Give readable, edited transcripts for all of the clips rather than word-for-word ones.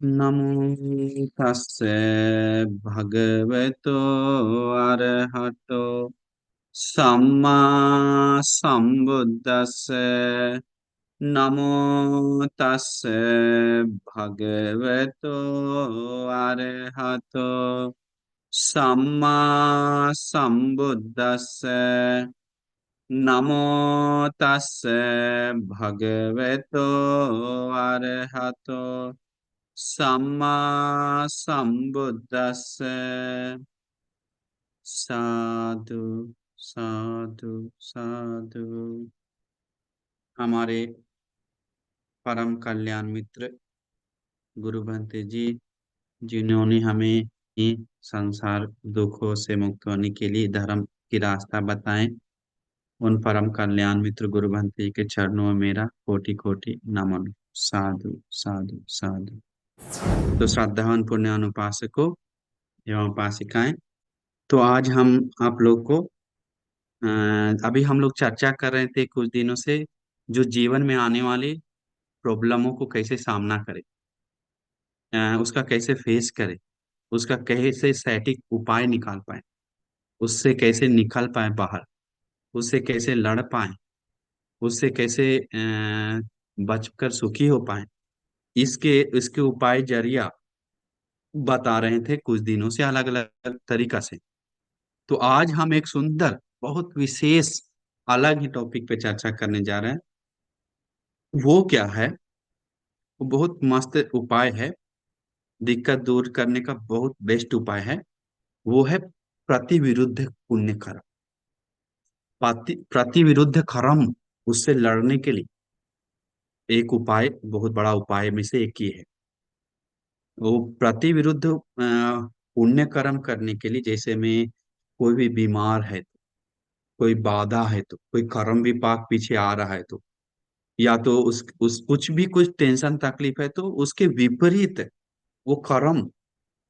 नमो तस्से भगवतो अरहतो सम्मा सम्बुद्दस्से नमो तस्से भगवतो अरहतो सम्मा सम्बुद्दस्से नमो तस्से भगवतो अरहतो सम्मा संबुद्दस्से। साधु साधु साधु। हमारे परम कल्याण मित्र गुरु भंते जी, जिन्होंने हमें ही संसार दुखों से मुक्त होने के लिए धर्म की रास्ता बताएं, उन परम कल्याण मित्र गुरु भंते जी के चरणों में मेरा कोटि कोटि नमन। साधु साधु साधु। तो श्रद्धावान पुण्यान उपासकों एवं उपासिकाएं, तो आज हम आप लोग को अभी हम लोग चर्चा कर रहे थे कुछ दिनों से, जो जीवन में आने वाली प्रॉब्लमों को कैसे सामना करें, उसका कैसे फेस करें, उसका कैसे सैटिक उपाय निकाल पाए, उससे कैसे निकल पाए बाहर, उससे कैसे लड़ पाए, उससे कैसे बचकर सुखी हो पाए, इसके इसके उपाय जरिया बता रहे थे कुछ दिनों से अलग अलग तरीका से। तो आज हम एक सुंदर बहुत विशेष अलग ही टॉपिक पे चर्चा करने जा रहे हैं। वो क्या है? वो बहुत मस्त उपाय है, दिक्कत दूर करने का बहुत बेस्ट उपाय है। वो है प्रतिविरुद्ध पुण्य कर्म। प्रतिविरुद्ध कर्म, उससे लड़ने के लिए एक उपाय, बहुत बड़ा उपाय में से एक ही है। वो प्रतिविरुद्ध पुण्य कर्म करने के लिए, जैसे में कोई भी बीमार है, कोई बाधा है, तो कोई कर्म विपाक पीछे आ रहा है, तो या तो उस कुछ भी कुछ टेंशन तकलीफ है, तो उसके विपरीत वो कर्म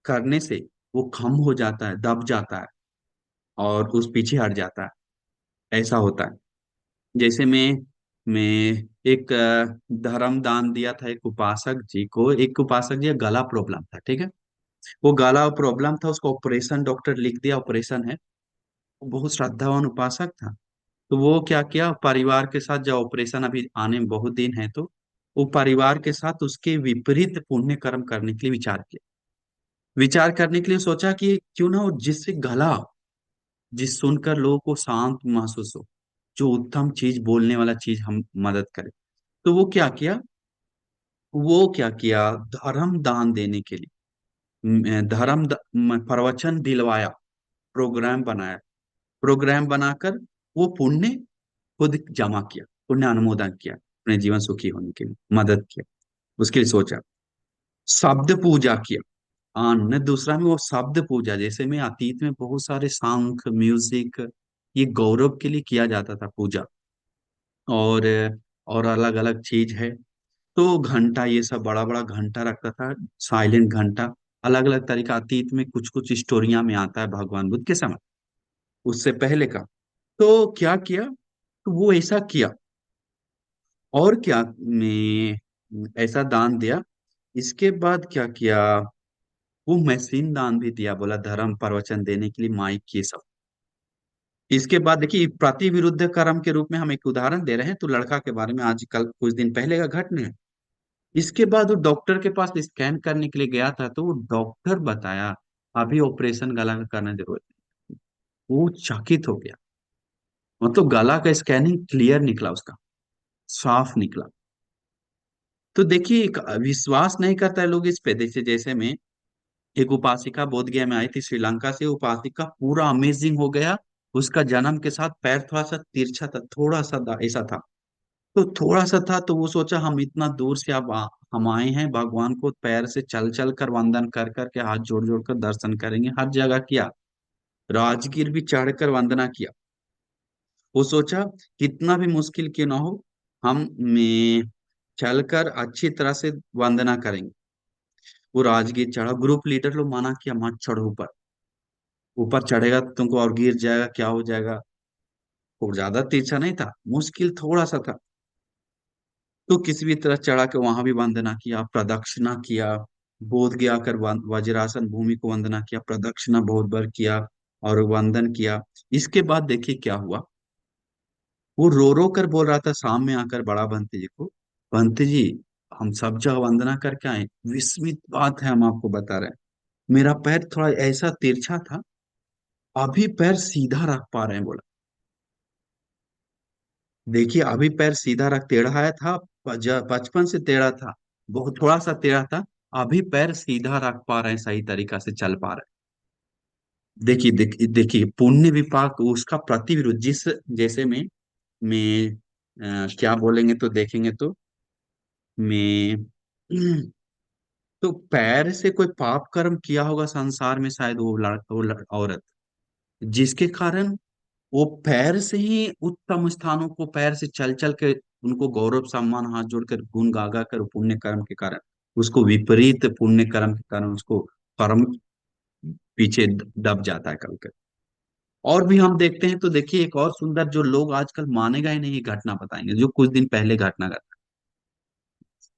करने से वो खम हो जाता है, दब जाता है और उस पीछे हट जाता है। ऐसा होता है। जैसे मैं एक धर्म दान दिया था एक उपासक जी को। एक उपासक जी का गला प्रॉब्लम था, ठीक है। वो गला प्रॉब्लम था, उसको ऑपरेशन डॉक्टर लिख दिया, ऑपरेशन है। वो बहुत श्रद्धावान उपासक था। तो वो क्या किया, परिवार के साथ, जब ऑपरेशन अभी आने में बहुत दिन है, तो वो परिवार के साथ उसके विपरीत पुण्य कर्म करने के लिए विचार किया। विचार करने के लिए सोचा कि क्यों ना वो जिससे गला, जिस सुनकर लोगों को शांत महसूस हो, जो उत्तम चीज बोलने वाला चीज हम मदद करें। तो वो क्या किया, धर्म दान देने के लिए प्रवचन दिलवाया, प्रोग्राम बनाया। प्रोग्राम बनाकर वो पुण्य खुद जमा किया, पुण्य अनुमोदन किया, अपने जीवन सुखी होने के लिए मदद किया। उसके लिए सोचा, शब्द पूजा किया। न दूसरा में वो शब्द पूजा, जैसे में अतीत में बहुत सारे शंख म्यूजिक, ये गौरव के लिए किया जाता था पूजा, और अलग अलग चीज है। तो घंटा, ये सब बड़ा बड़ा घंटा रखता था, साइलेंट घंटा। अलग अलग तरीका अतीत में कुछ कुछ स्टोरिया में आता है, भगवान बुद्ध के समय, उससे पहले का। तो क्या किया, तो वो ऐसा किया। और क्या, ऐसा दान दिया। इसके बाद क्या किया, वो मशीन दान भी दिया, बोला धर्म प्रवचन देने के लिए माइक, ये सब। इसके बाद देखिए, प्रति विरुद्ध कर्म के रूप में हम एक उदाहरण दे रहे हैं, तो लड़का के बारे में आज कल कुछ दिन पहले का घटना है। इसके बाद वो डॉक्टर के पास स्कैन करने के लिए गया था, तो वो डॉक्टर बताया अभी ऑपरेशन गला का करना जरूरत है। वो चकित हो गया, मतलब गला का स्कैनिंग क्लियर निकला, उसका साफ निकला। तो देखिए, एक विश्वास नहीं करता है लोग इस पे। जैसे जैसे में एक उपासिका बोध गया में आई थी, श्रीलंका से। उपासिका पूरा अमेजिंग हो गया। उसका जन्म के साथ पैर थोड़ा सा तिरछा था, थोड़ा सा ऐसा था। तो थोड़ा सा था, तो वो सोचा हम इतना दूर से अब हम आए हैं, भगवान को पैर से चल चल कर वंदन कर कर के, हाथ जोड़ जोड़ कर दर्शन करेंगे। हर जगह किया, राजगीर भी चढ़कर वंदना किया। वो सोचा कितना भी मुश्किल क्यों ना हो, हम में चलकर अच्छी तरह से वंदना करेंगे। वो राजगीर चढ़ा, ग्रुप लीडर लोग मना किया, मत चढ़ो ऊपर, ऊपर चढ़ेगा तो तुमको और गिर जाएगा, क्या हो जाएगा। और ज्यादा तिरछा नहीं था, मुश्किल थोड़ा सा था। तो किसी भी तरह चढ़ा के वहां भी वंदना किया, प्रदक्षिणा किया, बोध गया आकर वज्रासन, भूमि को वंदना किया, प्रदक्षिणा बहुत बार किया और वंदन किया। इसके बाद देखिए क्या हुआ। वो रो कर बोल रहा था शाम में आकर बड़ा भंते जी को, भंते जी हम सब जगह वंदना करके आए, विस्मित बात है हम आपको बता रहे हैं, मेरा पैर थोड़ा ऐसा तिरछा था, अभी पैर सीधा रख पा रहे हैं, बोला। देखिए अभी पैर सीधा रख, टेढ़ा है था, बचपन से टेढ़ा था, बहुत थोड़ा सा टेढ़ा था, अभी पैर सीधा रख पा रहे हैं, सही तरीका से चल पा रहे हैं। देखिए देखिए पुण्य विपाक उसका प्रतिविरुद्ध, जिस जैसे में क्या बोलेंगे तो देखेंगे तो में तो पैर से कोई पाप कर्म किया होगा संसार में शायद औरत, जिसके कारण वो पैर से ही उत्तम स्थानों को पैर से चल चल के उनको गौरव सम्मान हाथ जोड़कर गुण गागा कर पुण्य कर्म के कारण उसको विपरीत पुण्य कर्म के कारण उसको कर्म पीछे दब जाता है कभी कभी। और भी हम देखते हैं तो देखिए एक और सुंदर जो लोग आजकल मानेगा ही नहीं घटना बताएंगे जो कुछ दिन पहले घटना घटा।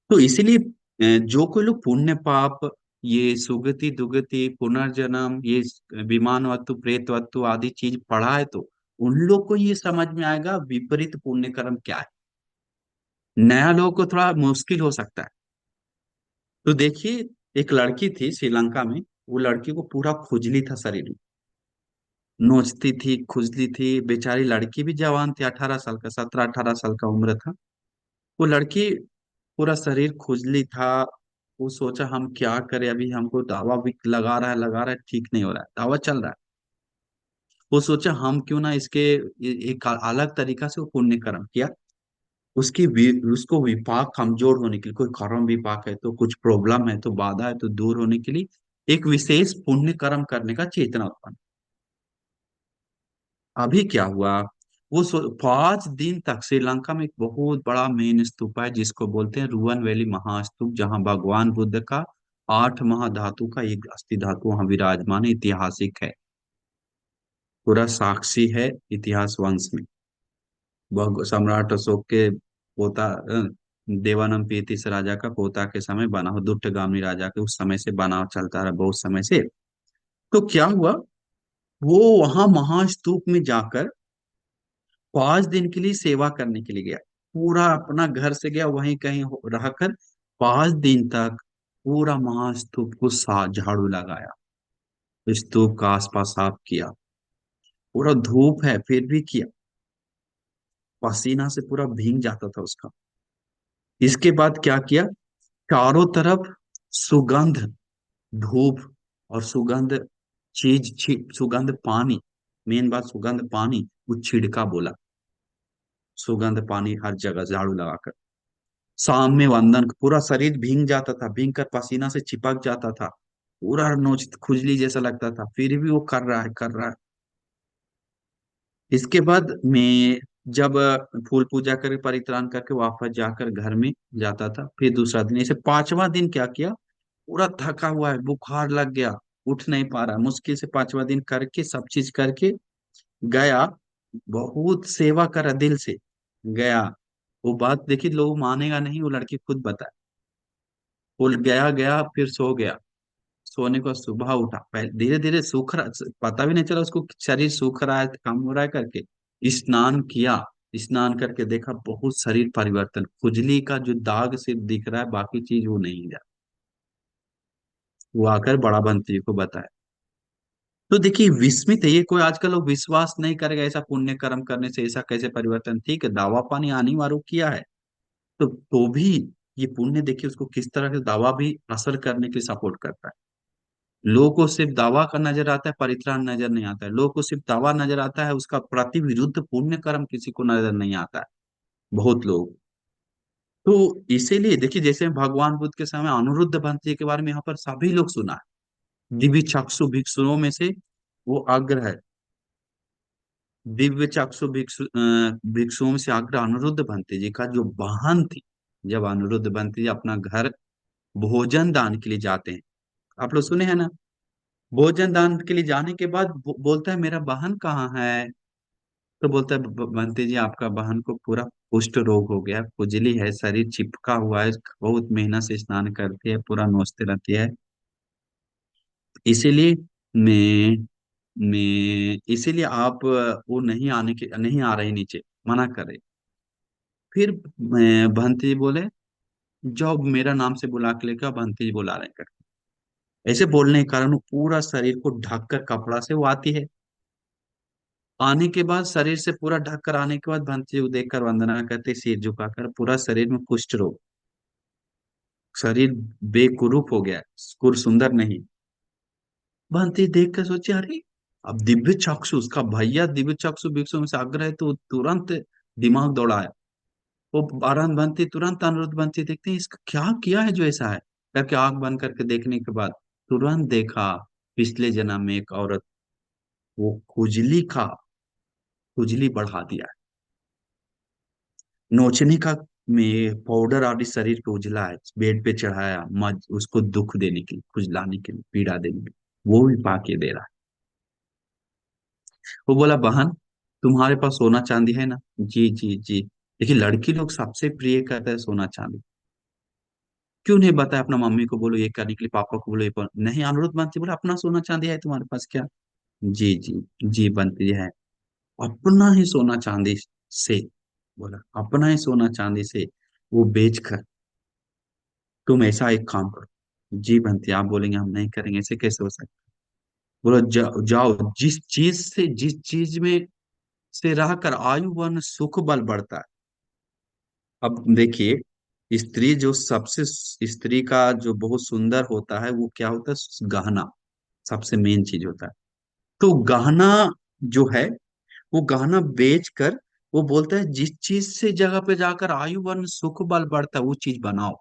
तो इसीलिए जो कोई लोग पुण्य पाप, ये सुगति दुगति पुनर्जन्म, ये विमान वस्तु प्रेत वस्तु आदि चीज पढ़ा है तो उन लोग को ये समझ में आएगा विपरीत पुण्य कर्म क्या है। नया लोगों को थोड़ा मुश्किल हो सकता है। तो देखिए एक लड़की थी श्रीलंका में, वो लड़की को पूरा खुजली था शरीर में, नोचती थी खुजली थी, बेचारी लड़की भी जवान थी, 18 साल का, 17 18 साल का उम्र था। वो लड़की पूरा शरीर खुजली था। वो सोचा हम क्या करें, अभी हमको दवा भी लगा रहा है, ठीक नहीं हो रहा है, दवा चल रहा है। वो सोचा हम क्यों ना इसके एक अलग तरीका से वो पुण्य कर्म किया। उसको विपाक कमजोर होने के लिए, कोई कर्म विपाक है तो कुछ प्रॉब्लम है तो बाधा है तो दूर होने के लिए एक विशेष पुण्य कर्म करने का चेतना उत्पन्न। अभी क्या हुआ, 5 दिन तक श्रीलंका में एक बहुत बड़ा मेन स्तूप है जिसको बोलते हैं रुवन वैली महास्तूप, जहां भगवान बुद्ध का 8 महाधातु का एक अस्थि धातु वहां विराजमान है, ऐतिहासिक है, पूरा साक्षी है इतिहास वंश में। वह सम्राट अशोक के पोता देवानंद राजा का पोता के समय बना हो, दुष्टगामी राजा के उस समय से बना चलता रहा बहुत समय से। तो क्या हुआ, वो वहां महास्तूप में जाकर 5 दिन के लिए सेवा करने के लिए गया, पूरा अपना घर से गया वहीं कहीं रहकर 5 दिन तक पूरा महास्तूप को झाड़ू लगाया, स्तूप का आसपास साफ किया, पूरा धूप है फिर भी किया, पसीना से पूरा भीग जाता था उसका। इसके बाद क्या किया, चारों तरफ सुगंध, धूप और सुगंध सुगंध पानी, मेन बात सुगंध पानी, वो छिड़का बोला, सुगंध पानी हर जगह झाड़ू लगाकर। शाम में वंदन, पूरा शरीर भीग जाता था, भीग कर पसीना से चिपक जाता था, पूरा नोच खुजली जैसा लगता था, फिर भी वो कर रहा है कर रहा है। इसके बाद मैं जब फूल पूजा करके परित्राण करके वापस जाकर घर में जाता था, फिर दूसरा दिन ऐसे 5वां दिन क्या किया, पूरा थका हुआ है, बुखार लग गया, उठ नहीं पा रहा, मुश्किल से 5वां दिन करके सब चीज करके गया, बहुत सेवा करा दिल से गया। वो बात देखिए लोग मानेगा नहीं, वो लड़की खुद बताए, वो गया गया फिर सो गया, सोने को सुबह उठा, पहले धीरे धीरे सूख रहा, पता भी नहीं चला उसको शरीर सूख रहा है कम हो रहा है करके स्नान किया। स्नान करके देखा बहुत शरीर परिवर्तन, खुजली का जो दाग सिर्फ दिख रहा है, बाकी चीज वो नहीं जा। वो आकर बड़ा बंती को बताया। तो देखिए विस्मित है ये, कोई आजकल लोग विश्वास नहीं करेगा ऐसा पुण्य कर्म करने से ऐसा कैसे परिवर्तन, ठीक है दावा पानी आनी वारों किया है, तो भी ये पुण्य देखिए उसको किस तरह से दावा भी असर करने के लिए सपोर्ट करता है। लोगों को सिर्फ दावा का नजर आता है, परित्राण नजर नहीं आता है, लोगों को सिर्फ दावा नजर आता है, उसका प्रति विरुद्ध पुण्य कर्म किसी को नजर नहीं आता है, बहुत लोग। तो इसीलिए देखिए जैसे भगवान बुद्ध के समय अनिरुद्ध भंते के बारे में यहाँ पर सभी लोग सुना है, दिव्य चक्षु भिक्षुओं में से वो अग्र है, दिव्य चक्षु भिक्षुओं में से अग्र अनिरुद्ध भंते जी का जो बहन थी। जब अनिरुद्ध भंते जी अपना घर भोजन दान के लिए जाते हैं, आप लोग सुने हैं ना, भोजन दान के लिए जाने के बाद बोलता है मेरा बहन कहाँ है, तो बोलता है, बंटी जी आपका बहन को पूरा कुष्ठ रोग हो गया, खुजली है, शरीर चिपका हुआ है, बहुत मेहनत से स्नान करती है, पूरा नोचते रहती है, इसीलिए इसीलिए आप वो नहीं आ रहे नीचे, मना कर रहे। फिर बंटी जी बोले, जाओ मेरा नाम से बुला के लेकर, बंटी जी बुला रहे हैं करके। ऐसे बोलने के कारण वो पूरा शरीर को ढक कर कपड़ा से वो आती है। आने के बाद शरीर से पूरा ढक कर आने के बाद भंती को देखकर वंदना करते, सिर झुकाकर, पूरा शरीर में कुष्ठ रोग, शरीर बेकुरूप हो गया, कुर सुंदर नहीं। भंती देख कर सोचे, अरे अब दिव्य चक्षु, उसका भैया दिव्य चक्षु भिक्षु में से अग्र है, तो तुरंत दिमाग दौड़ाया। वो आनंद भंती तुरंत अनिरुद्ध भंती देखते हैं, इसका क्या किया है जो ऐसा है, करके आंख बंद करके देखने के बाद तुरंत देखा, पिछले जन्म में एक औरत, वो खुजली बढ़ा दिया, नोचनी का में पाउडर आदि शरीर पे उजला है, बेड पे चढ़ाया, मज उसको दुख देने के लिए, खुजलाने के लिए, पीड़ा देने के लिए, वो भी पाके दे रहा है। वो बोला, बहन तुम्हारे पास सोना चांदी है ना? जी जी जी। देखिए लड़की लोग सबसे प्रिय करता है सोना चांदी। क्यों नहीं बताया, अपना मम्मी को बोलो ये करने के लिए, पापा को बोलो ये नहीं, अनुरोध बनती बोला, अपना सोना चांदी है तुम्हारे पास क्या? जी जी जी बनती है, अपना ही सोना चांदी से, बोला अपना ही सोना चांदी से वो बेच कर तुम ऐसा एक काम करो। जी बंटी आप बोलेंगे हम नहीं करेंगे, ऐसे कैसे हो सकता? बोलो जाओ, जिस चीज में से रहकर आयु वन सुख बल बढ़ता है। अब देखिए, स्त्री जो सबसे, स्त्री का जो बहुत सुंदर होता है वो क्या होता है, गहना, सबसे मेन चीज होता है। तो गहना जो है, वो गहना बेच कर वो बोलता है, जिस चीज से जगह पे जाकर आयु वन सुख बल बढ़ता है वो चीज बनाओ।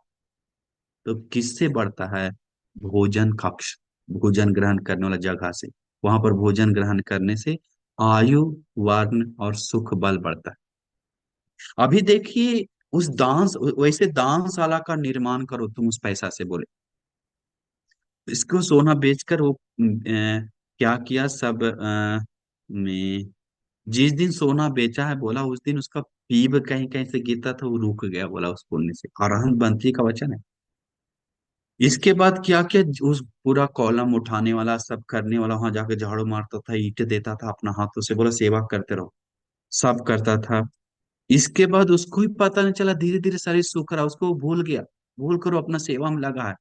तो किससे बढ़ता है? भोजन कक्ष, भोजन ग्रहण करने वाला जगह से, वहां पर भोजन ग्रहण करने से आयु, वर्ण और सुख बल बढ़ता है। अभी देखिए, उस वैसे दानशाला का निर्माण करो तुम उस पैसा से, बोले इसको सोना बेचकर वो क्या किया सब, में जिस दिन सोना बेचा है, बोला उस दिन उसका पीप कहीं कहीं से गिरता था, वो रुक गया, बोला उस पुण्य से, अरहंत बंसी का वचन है। इसके बाद क्या किया, उस पूरा कॉलम उठाने वाला, सब करने वाला, वहां जाके झाड़ू मारता था, ईंट देता था अपना हाथों से, बोला सेवा करते रहो, सब करता था। इसके बाद उसको ही पता नहीं चला, धीरे धीरे शरीर सूख रहा, उसको वो भूल गया, भूल कर वो अपना सेवा में लगा है।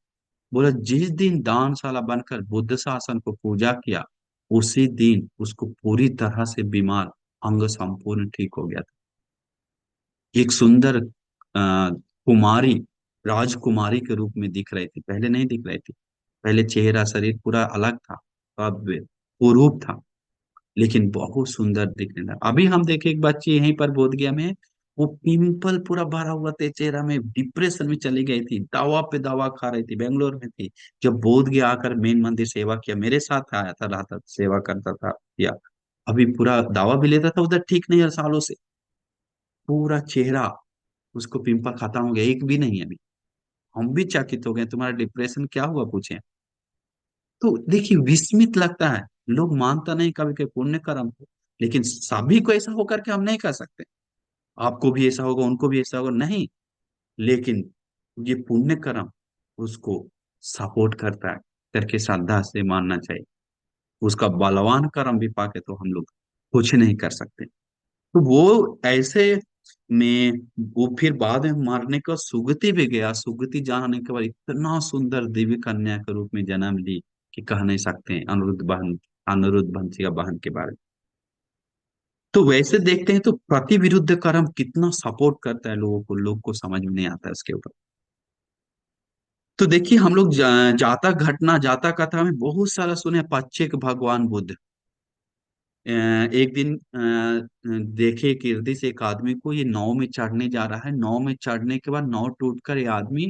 बोला जिस दिन दानशाला बनकर बुद्ध शासन को पूजा किया, उसी दिन उसको पूरी तरह से बीमार अंग संपूर्ण ठीक हो गया था। एक सुंदर कुमारी, राजकुमारी के रूप में दिख रही थी, पहले नहीं दिख रही थी। पहले चेहरा शरीर पूरा अलग था, अब कुरूप था, लेकिन बहुत सुंदर दिखने लगा। अभी हम देखे एक बच्ची यहीं पर बोध गया में, वो पिंपल पूरा भरा हुआ था चेहरा में, डिप्रेशन में चली गई थी, दवा पे दवा खा रही थी, बेंगलोर में थी। जब बोध गया आकर मेन मंदिर सेवा किया, मेरे साथ आया था, रहा था, सेवा करता था या अभी पूरा दावा भी लेता था उधर, ठीक नहीं है सालों से, पूरा चेहरा, उसको पिंपल खत्म हो गया, एक भी नहीं है अभी। हम भी चकित हो गए, तुम्हारा डिप्रेशन क्या हुआ पूछे। तो देखिए विस्मित लगता है, लोग मानता नहीं कभी के पुण्य कर्म को, लेकिन सभी को ऐसा होकर के हम नहीं कर सकते। आपको भी ऐसा होगा, उनको भी ऐसा होगा, नहीं, लेकिन ये पुण्य कर्म उसको सपोर्ट करता है, करके श्रद्धा से मानना चाहिए। उसका बलवान कर्म भी पाके तो हम लोग कुछ नहीं कर सकते। तो वो ऐसे में वो फिर बाद में मरने का सुगति भी गया, सुगति जाने के बाद इतना सुंदर दिव्य कन्या के रूप में जन्म ली कि कह नहीं सकते हैं अनिरुद्ध बंसी का बहन के बारे में। तो वैसे देखते हैं तो प्रतिविरुद्ध कर्म कितना सपोर्ट करता है लोगों को, लोग को समझ में नहीं आता है उसके ऊपर। तो देखिए हम लोग जाता घटना, जाता कथा में बहुत सारा सुने, पच्चीक भगवान बुद्ध एक दिन देखे कीर्ति से एक आदमी को, ये नाव में चढ़ने जा रहा है, नाव में चढ़ने के बाद नाव टूटकर ये आदमी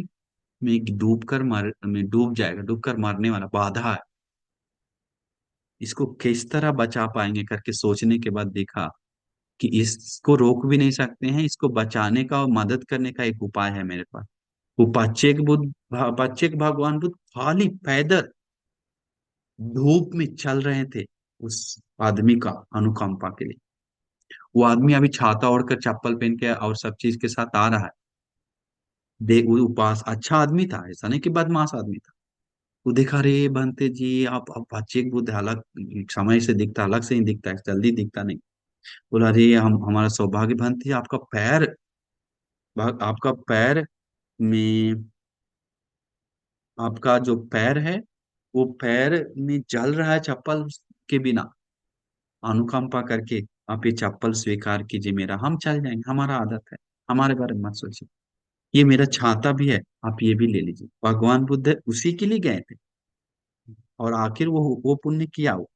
में डूब जाएगा, डूब कर मरने वाला, बाधा है, इसको किस तरह बचा पाएंगे करके सोचने के बाद देखा कि इसको रोक भी नहीं सकते हैं, इसको बचाने का और मदद करने का एक उपाय है मेरे पास। वो पच्चेक भगवान बुद्ध खाली पैदल धूप में चल रहे थे उस आदमी का अनुकंपा के लिए। वो आदमी अभी छाता ओढ़कर चप्पल पहन के और सब चीज के साथ आ रहा है। देख वो उपास अच्छा आदमी था, ऐसा नहीं कि बदमाश आदमी था। वो देखा, रे बंते जी आप बच्चे को बुद्ध अलग समय से दिखता, अलग से ही दिखता है, जल्दी दिखता नहीं। बोला, अरे हम हमारा सौभाग्य बंते, आपका पैर में, आपका जो पैर है वो पैर में जल रहा है चप्पल के बिना। अनुकंपा करके आप ये चप्पल स्वीकार कीजिए मेरा, हम चल जाएंगे, हमारा आदत है, हमारे बारे में मत सोचिए। ये मेरा छाता भी है, आप ये भी ले लीजिए। भगवान बुद्ध उसी के लिए गए थे, और आखिर वो पुण्य किया वो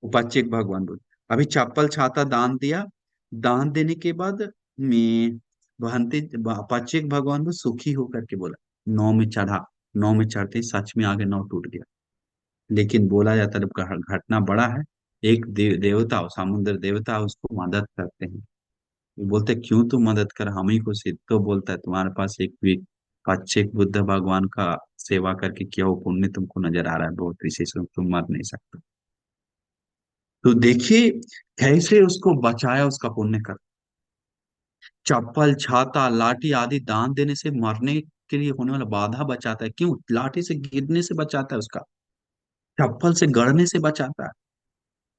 उपाच्य भगवान बुद्ध। अभी चप्पल छाता दान दिया। दान देने के बाद मैं भंते उपाच्य भगवान बुद्ध सुखी होकर के बोला, नौ में चढ़ा। नौ में चढ़ते ही सच में आगे नौ टूट गया। लेकिन बोला जाता है जब घटना बड़ा है, एक देवता, समुद्र देवता उसको मदद करते हैं। वो बोलते हैं, क्यों तू मदद कर, हम ही को सिद्ध। तो बोलता है, तुम्हारे पास एक भी अच्छे बुद्ध भगवान का सेवा करके किया वो पुण्य तुमको नजर आ रहा है बहुत विशेष, तुम मर नहीं सकते। तो देखिए कैसे उसको बचाया उसका पुण्य कर। चप्पल छाता लाठी आदि दान देने से मरने के लिए होने वाला बाधा बचाता है। क्यों? लाठी से गिरने से बचाता है उसका, चप्पल से गड़ने से बचाता है,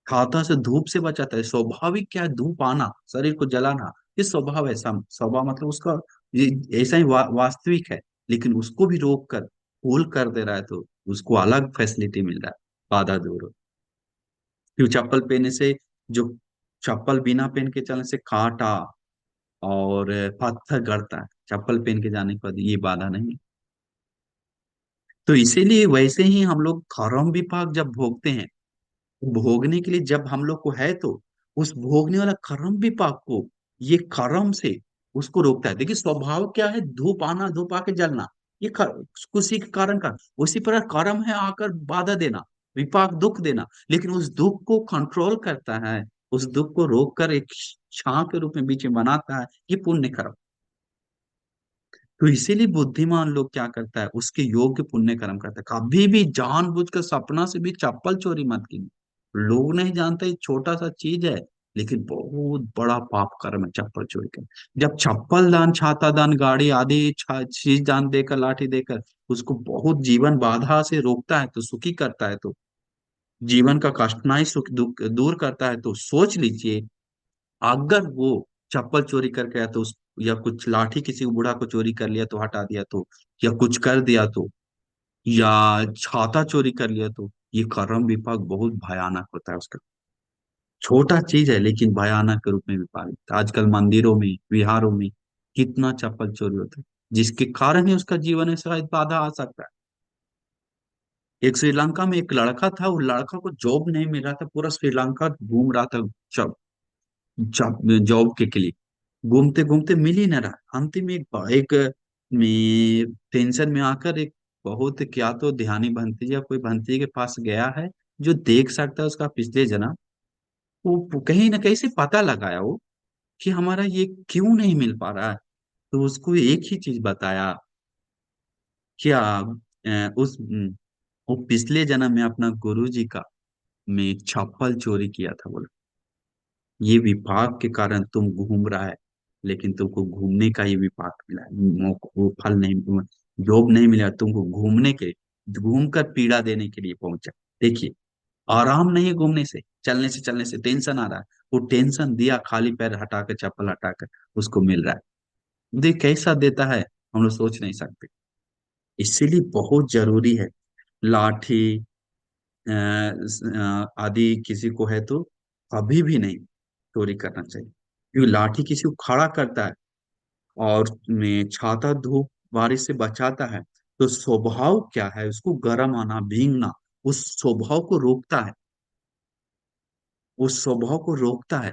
छाता से धूप से बचाता है। स्वाभाविक क्या है, धूप आना, शरीर को जलाना, ये स्वभाव है। स्वभाव मतलब उसका ये ऐसा ही वास्तविक है। लेकिन उसको भी रोक कर कूल कर दे रहा है, तो उसको अलग फैसिलिटी मिल रहा है, बाधा दूर हो। क्यों? चप्पल पहनने से जो, चप्पल बिना पहन के चलने से कांटा और पत्थर गड़ता है, चप्पल पहन के जाने के बाद ये बाधा नहीं। तो इसीलिए वैसे ही हम लोग कर्म विपाक जब भोगते हैं, भोगने के लिए जब हम लोग को है, तो उस भोगने वाला कर्म विपाक को ये कर्म से उसको रोकता है। देखिए स्वभाव क्या है, धूप आना, धूप आके जलना, ये उसी के कारण का। उसी प्रकार कर्म है आकर बाधा देना, विपाक दुख देना, लेकिन उस दुख को कंट्रोल करता है, उस दुख को रोक कर एक छां के रूप में बीच में बनाता है, ये पुण्य कर्म। तो इसीलिए बुद्धिमान लोग क्या करता है, उसके योग्य पुण्य कर्म करता है। कभी भी जानबूझकर सपना से भी चप्पल चोरी मत कीजिए। लोग नहीं जानते ये छोटा सा चीज है, लेकिन बहुत बड़ा पाप कर्म है चप्पल चोरी कर। जब चप्पल दान, छाता दान, गाड़ी आदि चीज दान देकर, लाठी देकर उसको बहुत जीवन बाधा से रोकता है, तो सुखी करता है, तो जीवन का कठिनाई सुख दुख दूर करता है, तो सोच लीजिए अगर वो चप्पल चोरी करके आया तो उस, या कुछ लाठी किसी बूढ़ा को चोरी कर लिया तो हटा दिया तो, या कुछ कर दिया तो, या छाता चोरी कर लिया तो, ये कर्म विपाक बहुत भयानक होता है उसका। छोटा चीज है लेकिन भयानक के रूप में विपाक। आजकल मंदिरों में, विहारों में कितना चप्पल चोरी होता है, जिसके कारण ही उसका जीवन में शायद बाधा आ सकता है। एक श्रीलंका में एक लड़का था, वो लड़का को जॉब नहीं मिल रहा था, पूरा श्रीलंका घूम रहा था जॉब जॉब के लिए। घूमते घूमते मिल ही न रहा। अंतिम में एक में टेंशन में आकर एक बहुत क्या तो ध्यानी भंती या कोई भंती के पास गया है, जो देख सकता है उसका पिछले जन्म। वो कहीं ना कहीं से पता लगाया वो, कि हमारा ये क्यों नहीं मिल पा रहा है। तो उसको एक ही चीज बताया, क्या वो पिछले जन्म में अपना गुरु जी का में चप्पल चोरी किया था। बोला, ये विपाक के कारण तुम घूम रहा है, लेकिन तुमको घूमने का ही विपाक मिला है, वो फल नहीं, जॉब नहीं मिला तुमको, घूमने के, घूम कर पीड़ा देने के लिए पहुंचा। देखिए आराम नहीं है घूमने से, चलने से टेंशन आ रहा है, वो टेंशन दिया, खाली पैर हटाकर, चप्पल हटाकर उसको मिल रहा है। देख कैसा देता है, हम लोग सोच नहीं सकते। इसीलिए बहुत जरूरी है लाठी आदि किसी को है तो कभी भी नहीं चोरी करना चाहिए। क्योंकि लाठी किसी को खड़ा करता है, और में छाता धूप बारिश से बचाता है। तो स्वभाव क्या है, उसको गर्म आना, भींगना, उस स्वभाव को रोकता है, उस स्वभाव को रोकता है।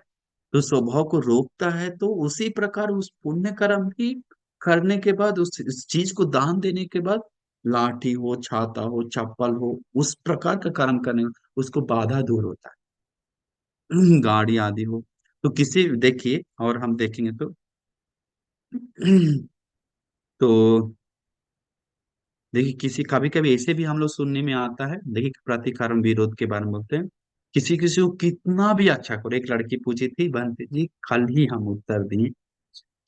तो स्वभाव को रोकता है, तो उसी प्रकार उस पुण्य कर्म भी करने के बाद, उस चीज को दान देने के बाद, लाठी हो, छाता हो, चप्पल हो, उस प्रकार का कर्म करने में उसको बाधा दूर होता है। गाड़ी आदि हो, तो किसी देखिए, और हम देखेंगे तो तो देखिए किसी, कभी कभी ऐसे भी हम लोग सुनने में आता है, देखिए प्रतिकर्म विरोध के बारे में बोलते हैं, किसी किसी को कितना भी अच्छा करो, एक लड़की पूछी थी बंते जी, कल ही हम उत्तर दिए,